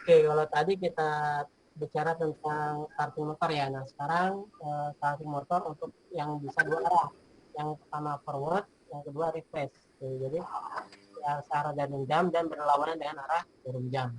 Oke, kalau tadi kita bicara tentang starting motor ya. Nah, sekarang starting motor untuk yang bisa dua arah. Yang pertama forward, yang kedua reverse. Oke, jadi ya, searah jarum jam dan berlawanan dengan arah jarum jam.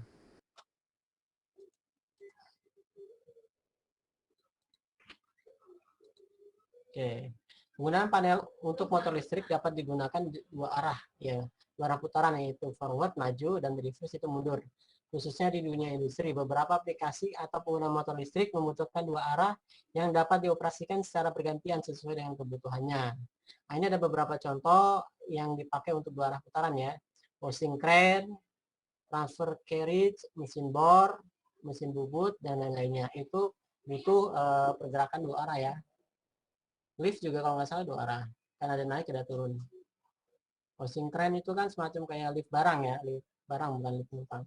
Oke. Penggunaan panel untuk motor listrik dapat digunakan dua arah ya. Dua arah putaran yaitu forward maju dan reverse itu mundur. Khususnya di dunia industri, beberapa aplikasi atau pengguna motor listrik membutuhkan dua arah yang dapat dioperasikan secara bergantian sesuai dengan kebutuhannya. Nah, ini ada beberapa contoh yang dipakai untuk dua arah putaran ya. Washing crane, transfer carriage, mesin bor, mesin bubut, dan lain-lainnya. Itu butuh pergerakan dua arah ya. Lift juga kalau nggak salah dua arah, kan ada naik ada turun. Washing crane itu kan semacam kayak lift barang ya, lift barang bukan lift penumpang.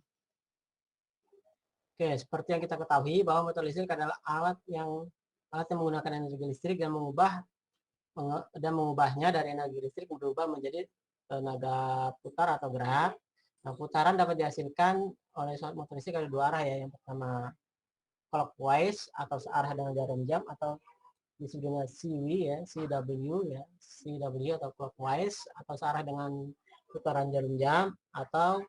Oke, seperti yang kita ketahui bahwa motor listrik adalah alat yang menggunakan energi listrik dan mengubahnya dari energi listrik berubah menjadi tenaga putar atau gerak. Nah, putaran dapat dihasilkan oleh suatu motor listrik ada dua arah ya. Yang pertama clockwise atau searah dengan jarum jam atau disebut dengan CW ya, CW ya, CW atau clockwise atau searah dengan putaran jarum jam atau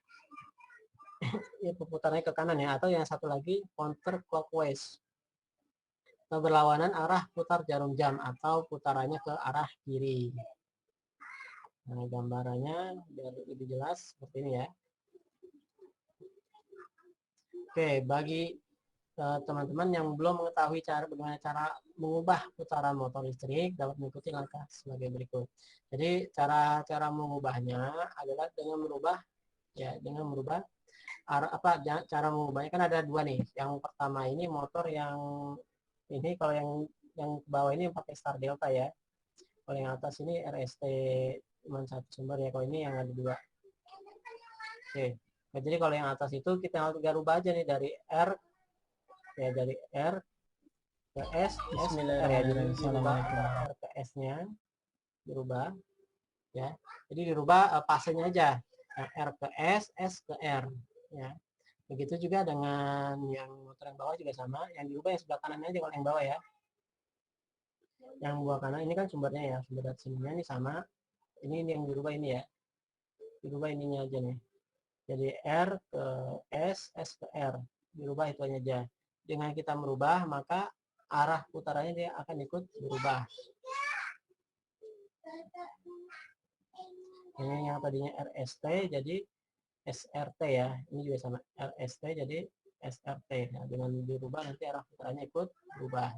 ya, putarannya ke kanan ya, atau yang satu lagi counter clockwise atau berlawanan arah putar jarum jam atau putarannya ke arah kiri. Nah, gambarannya biar lebih jelas seperti ini ya. Oke, bagi teman-teman yang belum mengetahui bagaimana cara mengubah putaran motor listrik dapat mengikuti langkah sebagai berikut. Jadi cara mengubahnya adalah dengan merubah cara mengubahnya kan ada dua nih. Yang pertama ini motor yang ini kalau yang ke bawah ini pakai star delta ya. Kalau yang atas ini RST cuma satu sumber ya. Kalau ini yang ada dua. Oke. Nah, jadi kalau yang atas itu kita tinggal rubah aja nih dari R ya, dari R ke S, S ke R ya. Jadi dirubah R ke S-nya dirubah ya. Jadi dirubah pasenya aja. R ke S, S ke R ya. Begitu juga dengan yang motor yang bawah juga sama. Yang dirubah yang sebelah kanan aja kalau yang bawah ya. Yang bawah kanan ini kan sumbernya ya, sumber dat sininya ini sama. Ini yang dirubah ini ya. Dirubah ininya aja nih. Jadi R ke S, S ke R. Dirubah itu aja. Dengan kita merubah, maka arah putarannya dia akan ikut berubah. Ini yang tadinya RST jadi SRT ya. Ini juga sama RST jadi SRT. Nah, dengan dirubah nanti arah putarannya ikut berubah.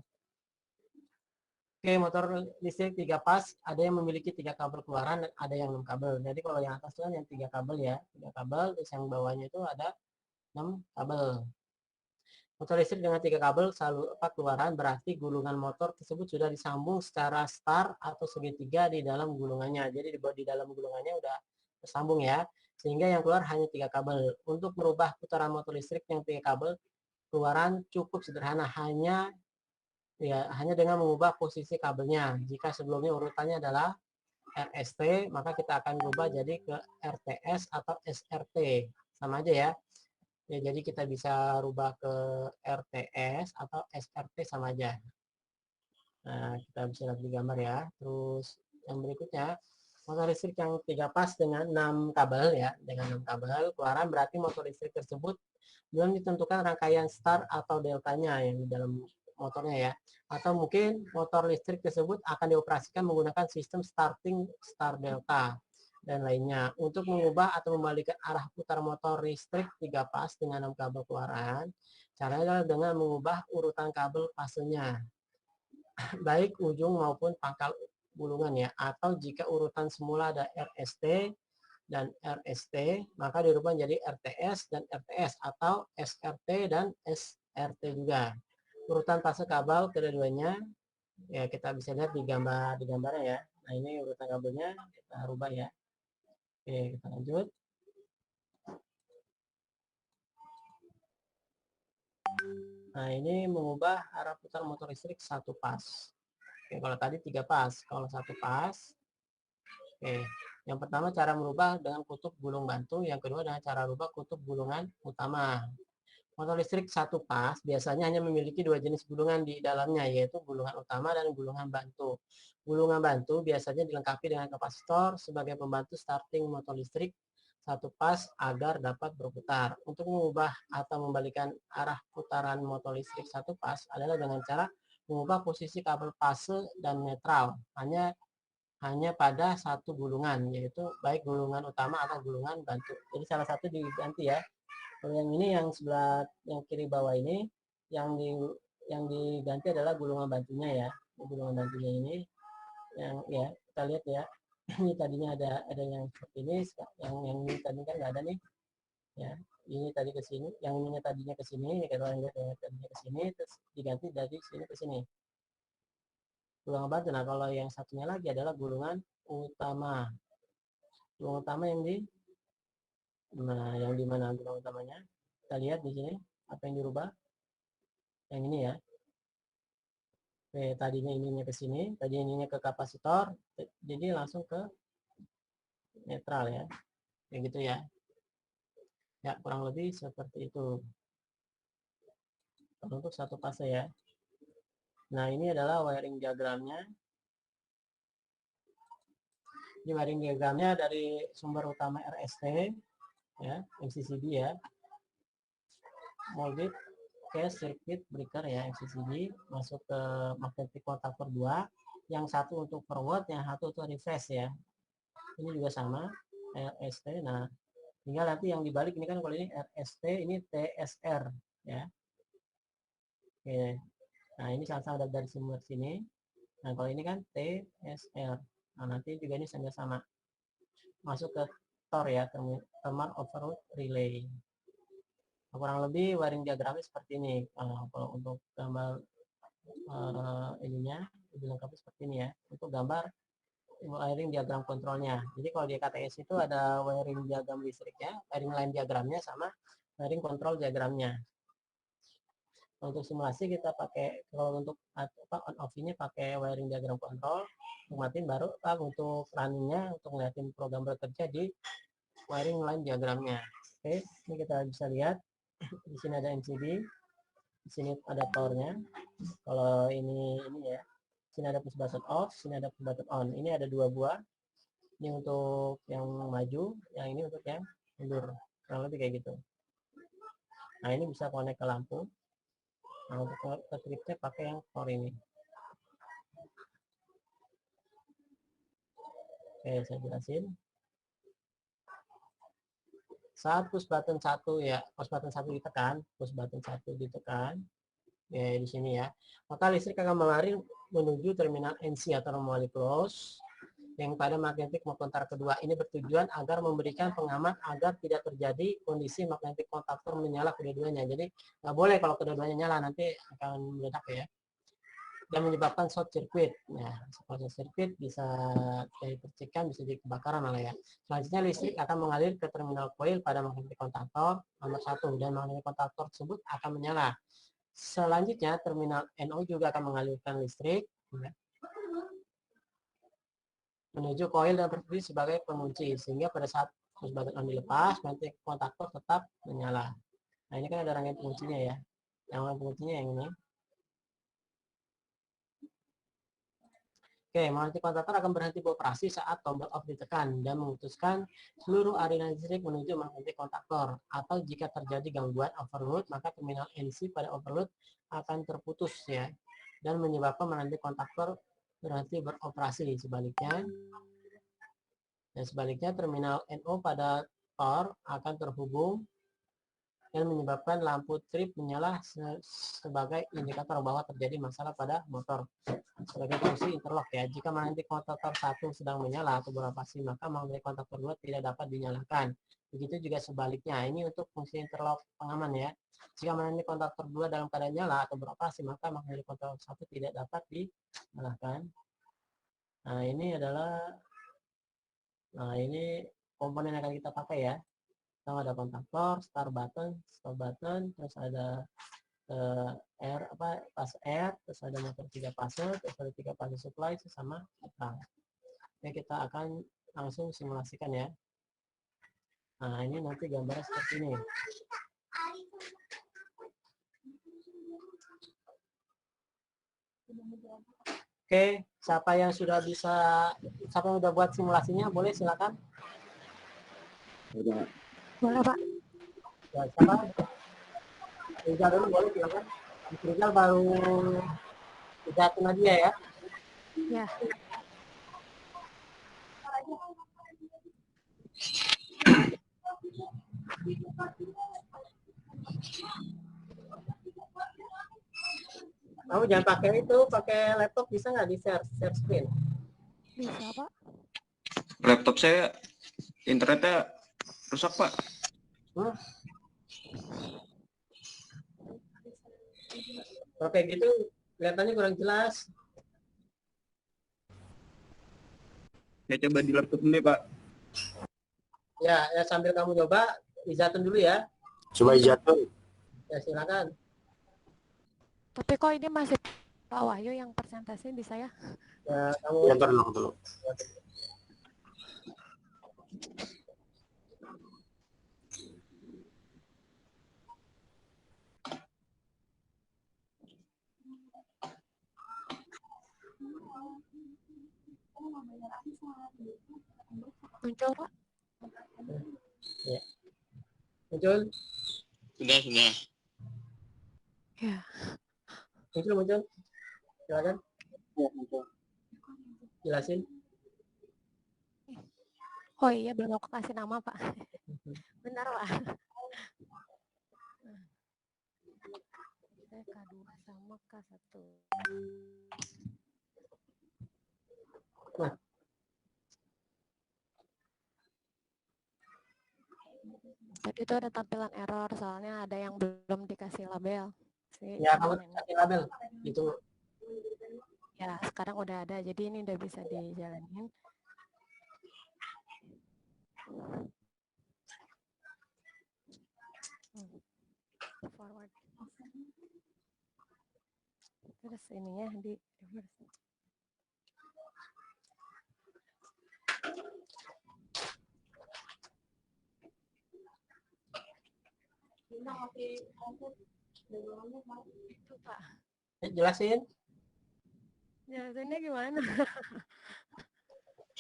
Oke, motor listrik 3 pas, ada yang memiliki 3 kabel keluaran dan ada yang 6 kabel. Jadi kalau yang atas itu kan yang 3 kabel ya, 3 kabel, terus yang bawahnya itu ada 6 kabel. Motor listrik dengan 3 kabel selalu keluaran berarti gulungan motor tersebut sudah disambung secara star atau segitiga di dalam gulungannya. Jadi di dalam gulungannya udah tersambung ya, sehingga yang keluar hanya 3 kabel. Untuk merubah putaran motor listrik yang 3 kabel keluaran cukup sederhana, hanya dengan mengubah posisi kabelnya. Jika sebelumnya urutannya adalah RST, maka kita akan berubah jadi ke RTS atau SRT. Sama aja ya. Ya, jadi kita bisa rubah ke RTS atau SRT sama aja. Nah, kita bisa lihat di gambar ya. Terus yang berikutnya, motor listrik yang 3 pas dengan 6 kabel ya, dengan 6 kabel keluaran berarti motor listrik tersebut belum ditentukan rangkaian star atau deltanya yang di dalam motornya ya. Atau mungkin motor listrik tersebut akan dioperasikan menggunakan sistem starting star delta dan lainnya. Untuk mengubah atau membalikkan arah putar motor listrik 3 pas dengan 6 kabel keluaran, caranya adalah dengan mengubah urutan kabel fasenya, baik ujung maupun pangkal gulungan ya. Atau jika urutan semula ada RST dan RST, maka dirubah menjadi RTS dan RTS atau SRT dan SRT juga. Urutan fase kabel kedua-duanya ya kita bisa lihat di gambarnya ya. Nah, ini urutan kabelnya kita rubah ya. Oke, kita lanjut. Nah, ini mengubah arah putar motor listrik 1 pas. Oke, kalau tadi 3 pas, kalau 1 pas. Oke, yang pertama cara merubah dengan kutub gulung bantu, yang kedua dengan cara rubah kutub gulungan utama. Motor listrik satu pas biasanya hanya memiliki dua jenis gulungan di dalamnya, yaitu gulungan utama dan gulungan bantu. Gulungan bantu biasanya dilengkapi dengan kapasitor sebagai pembantu starting motor listrik satu pas agar dapat berputar. Untuk mengubah atau membalikan arah putaran motor listrik satu pas adalah dengan cara mengubah posisi kabel fase dan netral hanya pada satu gulungan, yaitu baik gulungan utama atau gulungan bantu. Jadi salah satu diganti ya. Kalau yang ini yang sebelah yang kiri bawah ini yang diganti adalah gulungan bantunya ya. Gulungan bantunya ini yang ya kita lihat ya. Ini tadinya ada yang seperti ini, yang ini tadi kan nggak ada nih. Ya, ini tadi ke sini, yang ini tadinya ke sini, kalau yang tadinya ke sini terus diganti dari sini ke sini. Gulungan bantu. Nah, kalau yang satunya lagi adalah gulungan utama. Gulungan utama yang di mana gulungan utamanya? Kita lihat di sini apa yang dirubah. Yang ini ya. Oke, tadinya ininya ke sini, tadi ininya ke kapasitor, jadi langsung ke netral ya. Kayak gitu ya. Ya, kurang lebih seperti itu. Untuk satu fase ya. Nah, ini adalah wiring diagramnya. Ini wiring diagramnya dari sumber utama RST ya, MCCB ya. Molded ke circuit breaker ya, MCCB masuk ke magnetic contactor 2, yang satu untuk forward, yang satu untuk reverse ya. Ini juga sama RST. Nah, tinggal nanti yang dibalik ini kan, kalau ini RST, ini TSR ya. Oke. Nah, ini sama-sama dari sumber sini. Nah, kalau ini kan TSR. Nah, nanti juga ini sama-sama masuk ke TOR ya, thermal overload relay. Nah, kurang lebih wiring diagramnya seperti ini. Kalau untuk gambar ininya dilengkapi seperti ini ya. Untuk gambar wiring diagram kontrolnya. Jadi kalau di KTS itu ada wiring diagram listriknya, wiring line diagramnya, sama wiring kontrol diagramnya. Untuk simulasi kita pakai, kalau untuk on off ini pakai wiring diagram kontrol, untuk matiin baru untuk runningnya, untuk ngeliatin program bekerja di wiring line diagramnya. Oke, ini kita bisa lihat di sini ada MCB, di sini ada powernya. Kalau ini ya, sini ada push button off, sini ada push button on. Ini ada dua buah. Ini untuk yang maju, yang ini untuk yang mundur. Kurang lebih kayak gitu. Nah, ini bisa connect ke lampu. Nah, untuk ke tripnya pakai yang power ini. Oke, saya jelasin. Saat push button 1 ya, push button 1 ditekan, push button 1 ditekan, ya di sini ya, maka listrik akan mengalir menuju terminal NC atau normally close yang pada magnetic kontaktor kedua. Ini bertujuan agar memberikan pengaman agar tidak terjadi kondisi magnetic kontaktor menyala kedua-duanya. Jadi nggak boleh kalau kedua-duanya nyala, nanti akan meledak ya, dan menyebabkan short circuit. Nah, short circuit bisa jadi percikan, bisa jadi kebakaran malah ya. Selanjutnya listrik akan mengalir ke terminal coil pada magnetic kontaktor nomor 1 dan magnetic kontaktor tersebut akan menyala. Selanjutnya terminal NO juga akan mengalirkan listrik menuju koil dan berfungsi sebagai pengunci, sehingga pada saat push button on dilepas, nanti kontaktor tetap menyala. Nah, ini kan ada rangkaian penguncinya ya. Yang penguncinya yang ini. Oke, magnetic kontaktor akan berhenti beroperasi saat tombol off ditekan dan memutuskan seluruh aliran listrik menuju magnetic kontaktor. Atau jika terjadi gangguan overload, maka terminal NC pada overload akan terputus ya, dan menyebabkan magnetic kontaktor berhenti beroperasi. Sebaliknya terminal NO pada TOR akan terhubung dan menyebabkan lampu trip menyala sebagai indikator bahwa terjadi masalah pada motor. Sebagai fungsi interlock ya, jika magnetic kontaktor 1 sedang menyala atau beroperasi, maka magnetic kontaktor 2 tidak dapat dinyalakan. Begitu juga sebaliknya. Ini untuk fungsi interlock pengaman ya. Jika magnetic kontaktor 2 dalam keadaan nyala atau beroperasi, maka magnetic kontaktor 1 tidak dapat dinyalakan. Nah, ini komponen yang akan kita pakai ya. Pertama ada kontaktor, start button, terus ada pas R, terus ada motor 3 fase, terus ada 3 fase supply sama netral. Oke, kita akan langsung simulasikan ya. Nah, ini nanti gambarnya seperti ini. Oke, siapa yang sudah buat simulasinya, boleh silakan. Udah. Boleh, Pak. Ya, siapa? Rizal dulu boleh silakan. Rizal baru Izatun Nadia ya. Ya. Kamu jangan pakai itu, pakai laptop bisa nggak di share screen? Bisa, Pak. Laptop saya internetnya rusak, Pak. Hmm? Kalau kayak gitu kelihatannya kurang jelas. Saya coba di laptop dulu, Pak. Ya, sambil kamu coba, Izatun dulu ya. Coba Izatun. Ya, silakan. Tapi kok ini masih Pak Wahyu yang presentasi di saya? Ya, kamu Ya, ntar dulu. Muncul, Pak? Ya. Muncul, Sudah. Ya. muncul. Silakan. Jelasin. Oh iya, belum aku kasih nama, Pak. Benar, Pak. Saya K2 sama K1. Nah. Tadi itu ada tampilan error, soalnya ada yang belum dikasih label. Ya, kamu kasih label. Gitu. Ya, sekarang udah ada, jadi ini udah bisa dijalanin. Forward. Terus ininya di reverse. Itu, Pak. Jelasin. Jelasinnya gimana?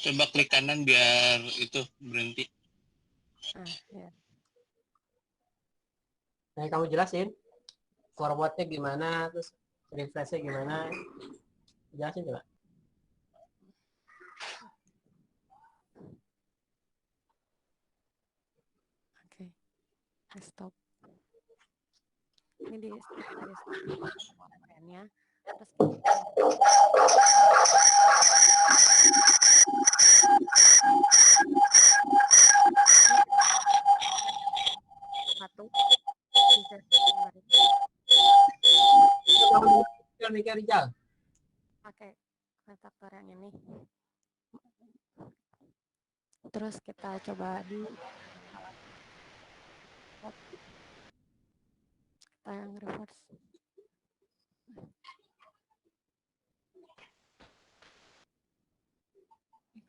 Coba klik kanan biar itu berhenti. Ya. Nah, kamu jelasin. Forwardnya gimana, terus refreshnya gimana. Jelasin coba. Oke. Stop. Ini di nya. Terus satu bisa Mikir Rizal. pakai refaktor yang ini. Terus kita coba di kita yang reverse.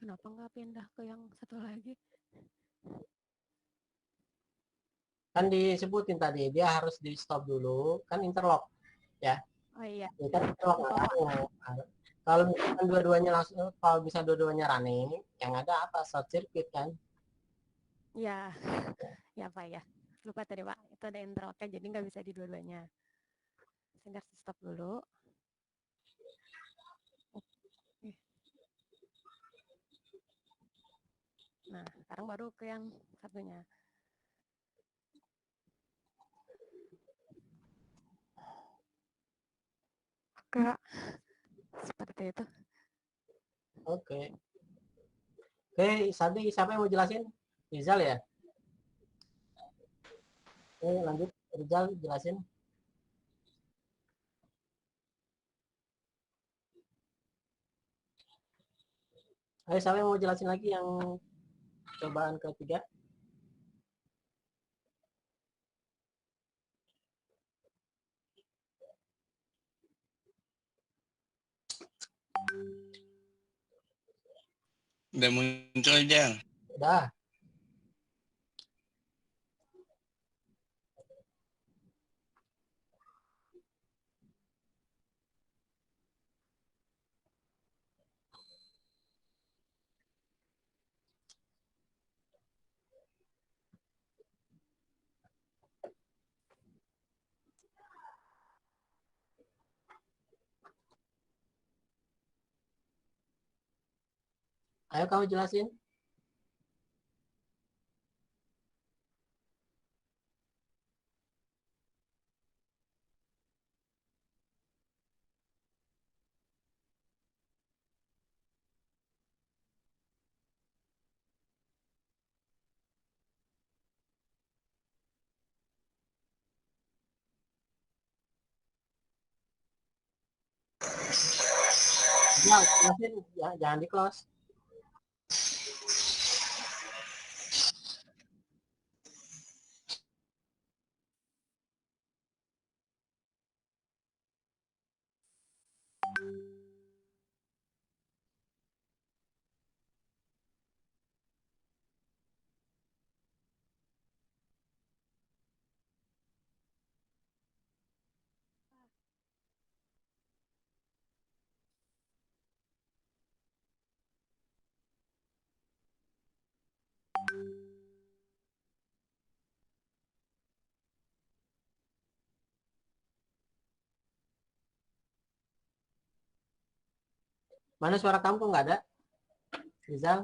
Kenapa nggak pindah ke yang satu lagi? Kan disebutin tadi, dia harus di stop dulu, kan interlock ya. Oh iya. Ya kan interlock. Kalau misalkan dua-duanya langsung, kalau bisa dua-duanya running, yang ada apa? Short circuit kan? Ya, ya Pak ya. Lupa tadi Pak, itu ada interlocknya jadi nggak bisa di dua-duanya. Saya harus stop dulu. Nah, sekarang baru ke yang satunya. Kak, seperti itu. Oke. Oke, siapa yang mau jelasin? Rizal ya? Oke, lanjut. Rizal jelasin. Ayo, siapa yang mau jelasin lagi yang cobaan ketiga? Udah muncul, Jang? Udah. Ayo kamu jelasin. Ya, jelasin, ya, jangan di close. Mana suara kamu kok nggak ada? Rizal?